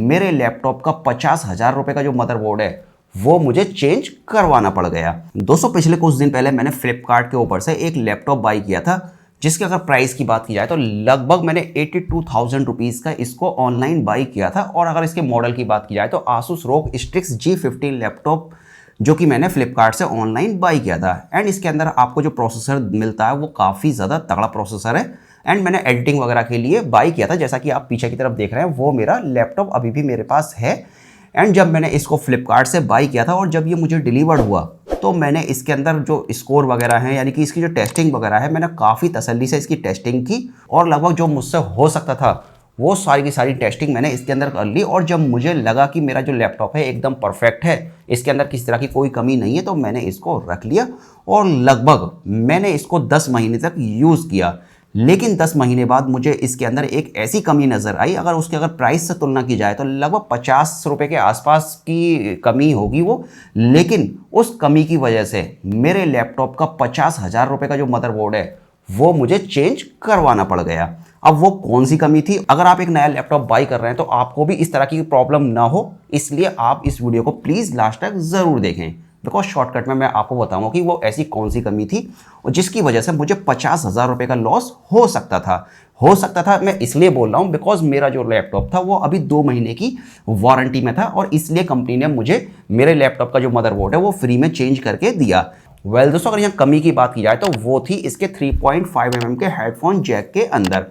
मेरे लैपटॉप का 50,000 रुपए का जो मदरबोर्ड है वो मुझे चेंज करवाना पड़ गया। दोस्तों पिछले कुछ दिन पहले मैंने फ्लिपकार्ट के ऊपर से एक लैपटॉप बाई किया था, जिसकी अगर प्राइस की बात की जाए तो लगभग मैंने 82,000 रुपीज़ का इसको ऑनलाइन बाई किया था। और अगर इसके मॉडल की बात की जाए तो आसूस रोग स्ट्रिक्स G15 लैपटॉप जो कि मैंने फ्लिपकार्ट से ऑनलाइन बाई किया था। एंड इसके अंदर आपको जो प्रोसेसर मिलता है वो काफ़ी ज़्यादा तगड़ा प्रोसेसर है। एंड मैंने एडिटिंग वगैरह के लिए बाई किया था, जैसा कि आप पीछे की तरफ देख रहे हैं वो मेरा लैपटॉप अभी भी मेरे पास है। एंड जब मैंने इसको फ्लिपकार्ट से बाई किया था और जब ये मुझे डिलीवर्ड हुआ तो मैंने इसके अंदर जो स्कोर वगैरह है यानी कि इसकी जो टेस्टिंग वगैरह है मैंने काफ़ी तसल्ली से इसकी टेस्टिंग की और लगभग जो मुझसे हो सकता था वो सारी की सारी टेस्टिंग मैंने इसके अंदर कर ली। और जब मुझे लगा कि मेरा जो लैपटॉप है एकदम परफेक्ट है, इसके अंदर किसी तरह की कोई कमी नहीं है, तो मैंने इसको रख लिया और लगभग मैंने इसको 10 महीने तक यूज़ किया। लेकिन 10 महीने बाद मुझे इसके अंदर एक ऐसी कमी नज़र आई, अगर उसकी अगर प्राइस से तुलना की जाए तो लगभग 50 रुपये के आसपास की कमी होगी वो। लेकिन उस कमी की वजह से मेरे लैपटॉप का 50,000 रुपये का जो मदरबोर्ड है वो मुझे चेंज करवाना पड़ गया। अब वो कौन सी कमी थी? अगर आप एक नया लैपटॉप बाई कर रहे हैं तो आपको भी इस तरह की प्रॉब्लम ना हो, इसलिए आप इस वीडियो को प्लीज़ लास्ट तक ज़रूर देखें, बिकॉज शॉर्टकट में मैं आपको बताऊंगा कि वो ऐसी कौन सी कमी थी और जिसकी वजह से मुझे 50,000 रुपये का लॉस हो सकता था। मैं इसलिए बोल रहा हूँ बिकॉज मेरा जो लैपटॉप था वो अभी 2 महीने की वारंटी में था और इसलिए कंपनी ने मुझे मेरे लैपटॉप का जो मदरबोर्ड है वो फ्री में चेंज करके दिया। दोस्तों अगर यहाँ कमी की बात की जाए तो वो थी इसके 3.5 mm के हेडफोन जैक के अंदर।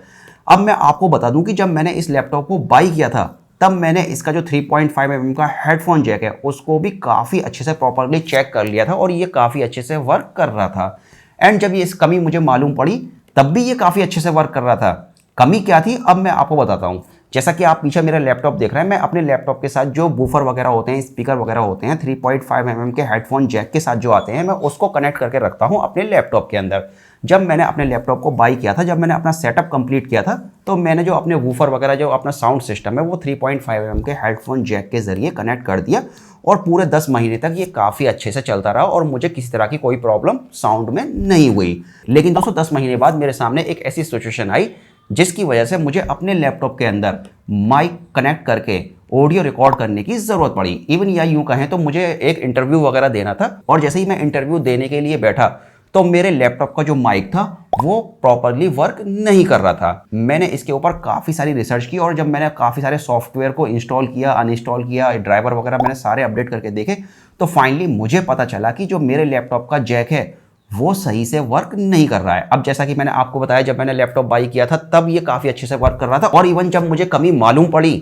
अब मैं आपको बता दूं कि जब मैंने इस लैपटॉप को बाई किया था तब मैंने इसका जो 3.5 mm का हेडफोन जैक है उसको भी काफ़ी अच्छे से प्रॉपरली चेक कर लिया था और ये काफ़ी अच्छे से वर्क कर रहा था। एंड जब ये इस कमी मुझे मालूम पड़ी तब भी ये काफ़ी अच्छे से वर्क कर रहा था। कमी क्या थी अब मैं आपको बताता हूँ। जैसा कि आप पीछे मेरा लैपटॉप देख रहे हैं, मैं अपने लैपटॉप के साथ जो बूफर वगैरह होते हैं, स्पीकर वगैरह होते हैं, 3.5 mm के हेडफोन जैक के साथ जो आते हैं, मैं उसको कनेक्ट करके रखता हूं अपने लैपटॉप के अंदर। जब मैंने अपने लैपटॉप को बाई किया था, जब मैंने अपना सेटअप कंप्लीट किया था, तो मैंने जो अपने वूफर वगैरह जो अपना साउंड सिस्टम है वो 3.5 mm के हेडफोन जैक के जरिए कनेक्ट कर दिया और पूरे 10 महीने तक ये काफ़ी अच्छे से चलता रहा और मुझे किसी तरह की कोई प्रॉब्लम साउंड में नहीं हुई। लेकिन दोस्तों 10 महीने बाद मेरे सामने एक ऐसी सिचुएशन आई जिसकी वजह से मुझे अपने लैपटॉप के अंदर माइक कनेक्ट करके ऑडियो रिकॉर्ड करने की ज़रूरत पड़ी। इवन या यूँ कहें तो मुझे एक इंटरव्यू वगैरह देना था और जैसे ही मैं इंटरव्यू देने के लिए बैठा तो मेरे लैपटॉप का जो माइक था वो प्रॉपरली वर्क नहीं कर रहा था। मैंने इसके ऊपर काफ़ी सारी रिसर्च की और जब मैंने काफ़ी सारे सॉफ्टवेयर को इंस्टॉल किया, अनइंस्टॉल किया, ड्राइवर वगैरह मैंने सारे अपडेट करके देखे, तो फाइनली मुझे पता चला कि जो मेरे लैपटॉप का जैक है वो सही से वर्क नहीं कर रहा है। अब जैसा कि मैंने आपको बताया जब मैंने लैपटॉप बाई किया था तब ये काफ़ी अच्छे से वर्क कर रहा था और इवन जब मुझे कमी मालूम पड़ी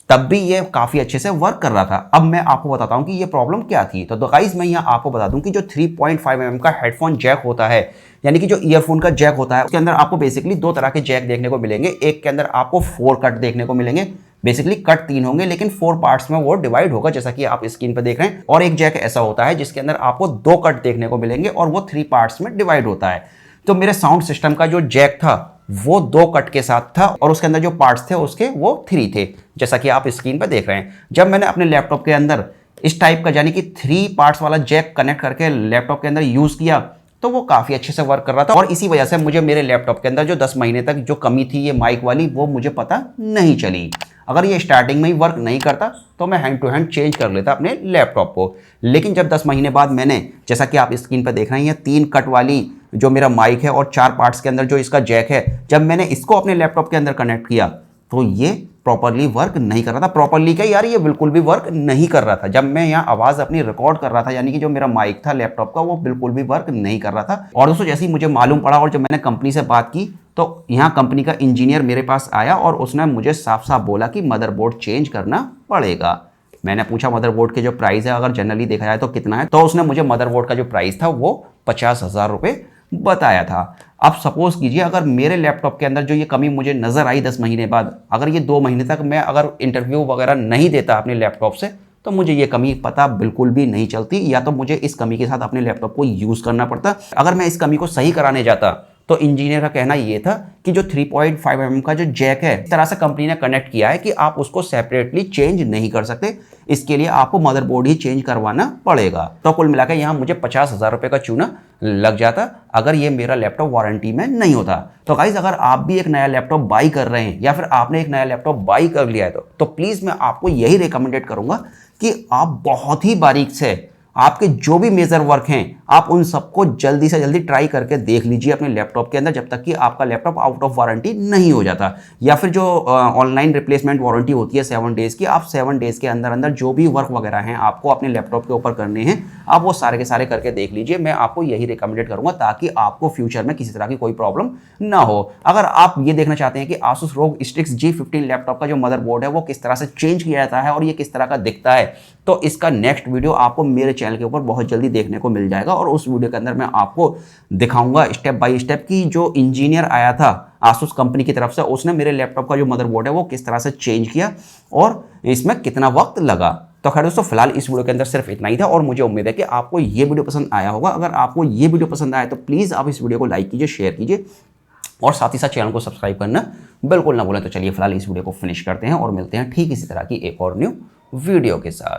तब भी ये काफ़ी अच्छे से वर्क कर रहा था। अब मैं आपको बताता हूँ कि ये प्रॉब्लम क्या थी। तो गाइस मैं यहाँ आपको बता दूँ कि जो 3.5 mm का हेडफोन जैक होता है यानी कि जो ईयरफोन का जैक होता है उसके अंदर आपको बेसिकली 2 तरह के जैक देखने को मिलेंगे। एक के अंदर आपको 4 कट देखने को मिलेंगे, बेसिकली कट 3 होंगे लेकिन 4 पार्ट्स में वो डिवाइड होगा जैसा कि आप स्क्रीन पर देख रहे हैं। और एक जैक ऐसा होता है जिसके अंदर आपको 2 कट देखने को मिलेंगे और वो 3 पार्ट्स में डिवाइड होता है। तो मेरे साउंड सिस्टम का जो जैक था वो 2 कट के साथ था और उसके अंदर जो पार्ट्स थे उसके वो 3 थे, जैसा कि आप स्क्रीन पर देख रहे हैं। जब मैंने अपने लैपटॉप के अंदर इस टाइप का यानी कि 3 पार्ट्स वाला जैक कनेक्ट करके लैपटॉप के अंदर यूज़ किया तो वो काफ़ी अच्छे से वर्क कर रहा था और इसी वजह से मुझे मेरे लैपटॉप के अंदर जो 10 महीने तक जो कमी थी ये माइक वाली वो मुझे पता नहीं चली। अगर ये स्टार्टिंग में ही वर्क नहीं करता तो मैं हैंड टू हैंड चेंज कर लेता अपने लैपटॉप को। लेकिन जब 10 महीने बाद मैंने, जैसा कि आप स्क्रीन पर देख रहे हैं, ये 3 कट वाली जो मेरा माइक है और 4 पार्ट्स के अंदर जो इसका जैक है, जब मैंने इसको अपने लैपटॉप के अंदर कनेक्ट किया तो ये प्रॉपरली वर्क नहीं कर रहा था। प्रॉपरली क्या यार, ये बिल्कुल भी वर्क नहीं कर रहा था। जब मैं यहाँ आवाज़ अपनी रिकॉर्ड कर रहा था यानी कि जो मेरा माइक था लैपटॉप का वो बिल्कुल भी वर्क नहीं कर रहा था। और दोस्तों जैसे ही मुझे मालूम पड़ा और जब मैंने कंपनी से बात की तो यहाँ कंपनी का इंजीनियर मेरे पास आया और उसने मुझे साफ साफ बोला कि मदरबोर्ड चेंज करना पड़ेगा। मैंने पूछा मदरबोर्ड के जो प्राइस है अगर जनरली देखा जाए तो कितना है, तो उसने मुझे मदरबोर्ड का जो प्राइस था वो 50,000 रुपये बताया था। अब सपोज कीजिए अगर मेरे लैपटॉप के अंदर जो ये कमी मुझे नज़र आई 10 महीने बाद, अगर ये 2 महीने तक मैं अगर इंटरव्यू वगैरह नहीं देता अपने लैपटॉप से तो मुझे ये कमी पता बिल्कुल भी नहीं चलती, या तो मुझे इस कमी के साथ अपने लैपटॉप को यूज़ करना पड़ता। अगर मैं इस कमी को सही कराने जाता तो इंजीनियर का कहना ये था कि जो 3.5 mm का जो जैक है इस तरह से कंपनी ने कनेक्ट किया है कि आप उसको सेपरेटली चेंज नहीं कर सकते, इसके लिए आपको मदरबोर्ड ही चेंज करवाना पड़ेगा। तो कुल मिलाकर यहाँ मुझे 50,000 रुपये का चूना लग जाता अगर ये मेरा लैपटॉप वारंटी में नहीं होता। तो गाइस अगर आप भी एक नया लैपटॉप बाई कर रहे हैं या फिर आपने एक नया लैपटॉप बाई कर लिया है तो प्लीज़ मैं आपको यही रिकमेंडेड करूंगा कि आप बहुत ही बारीक से आपके जो भी मेजर वर्क हैं आप उन सबको जल्दी से जल्दी ट्राई करके देख लीजिए अपने लैपटॉप के अंदर, जब तक कि आपका लैपटॉप आउट ऑफ वारंटी नहीं हो जाता। या फिर जो ऑनलाइन रिप्लेसमेंट वारंटी होती है 7 डेज़ की, आप 7 डेज़ के अंदर अंदर जो भी वर्क वगैरह हैं आपको अपने लैपटॉप के ऊपर करने हैं आप वो सारे के सारे करके देख लीजिए। मैं आपको यही रिकमेंडेड करूंगा ताकि आपको फ्यूचर में किसी तरह की कोई प्रॉब्लम ना हो। अगर आप ये देखना चाहते हैं कि Asus ROG Strix G15 laptop का जो मदरबोर्ड है वो किस तरह से चेंज किया जाता है और ये किस तरह का दिखता है, तो इसका नेक्स्ट वीडियो आपको मेरे चैनल के ऊपर बहुत जल्दी देखने को मिल जाएगा। और उस वीडियो के अंदर मैं आपको दिखाऊंगा स्टेप बाय स्टेप कि जो इंजीनियर आया था Asus कंपनी की तरफ से उसने मेरे लैपटॉप का जो मदरबोर्ड है वो किस तरह से चेंज किया और इसमें कितना वक्त लगा। तो खैर दोस्तों फिलहाल इस वीडियो के अंदर सिर्फ इतना ही था और मुझे उम्मीद है कि आपको ये वीडियो पसंद आया होगा। अगर आपको ये वीडियो पसंद आया तो प्लीज़ आप इस वीडियो को लाइक कीजिए, शेयर कीजिए और साथ ही साथ चैनल को सब्सक्राइब करना बिल्कुल ना भूलें। तो चलिए फिलहाल इस वीडियो को फिनिश करते हैं और मिलते हैं ठीक इसी तरह की एक और न्यू वीडियो के साथ।